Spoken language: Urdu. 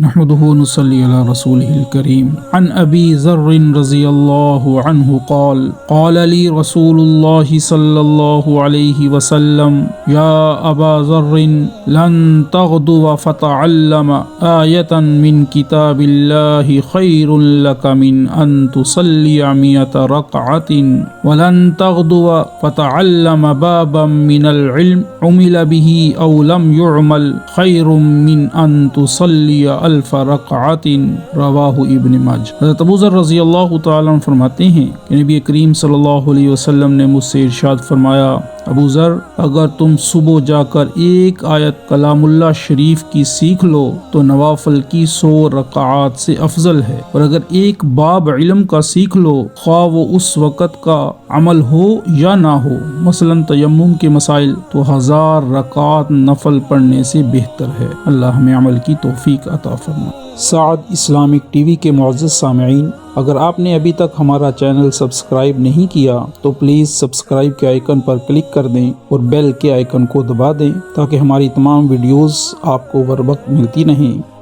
نحمده ونصلي على رسوله الكريم عن أبي ذر رضي الله عنه قال قال لي رسول الله صلى الله عليه وسلم يا أبا ذر لن تغدو فتعلم آية من كتاب الله خير لك من أن تصلي 100 ركعة ولن تغدو فتعلم بابا من العلم عمل به أو لم يعمل خير من أن تصلي الف رکعت رواہ ابن ماجہ۔ حضرت ابو ذر رضی اللہ تعالیٰ عنہ فرماتے ہیں کہ نبی کریم صلی اللہ علیہ وسلم نے مجھ سے ارشاد فرمایا، ابو ذر اگر تم صبح جا کر ایک آیت کلام اللہ شریف کی سیکھ لو تو نوافل کی 100 رکعات سے افضل ہے، اور اگر ایک باب علم کا سیکھ لو خواہ وہ اس وقت کا عمل ہو یا نہ ہو، مثلا تیمم کے مسائل، تو 1000 رکعات نفل پڑھنے سے بہتر ہے۔ اللہ ہمیں عمل کی توفیق عطا فرمائے۔ سعد اسلامک ٹی وی کے معزز سامعین، اگر آپ نے ابھی تک ہمارا چینل سبسکرائب نہیں کیا تو پلیز سبسکرائب کے آئیکن پر کلک کر دیں اور بیل کے آئیکن کو دبا دیں تاکہ ہماری تمام ویڈیوز آپ کو بر وقت ملتی رہیں۔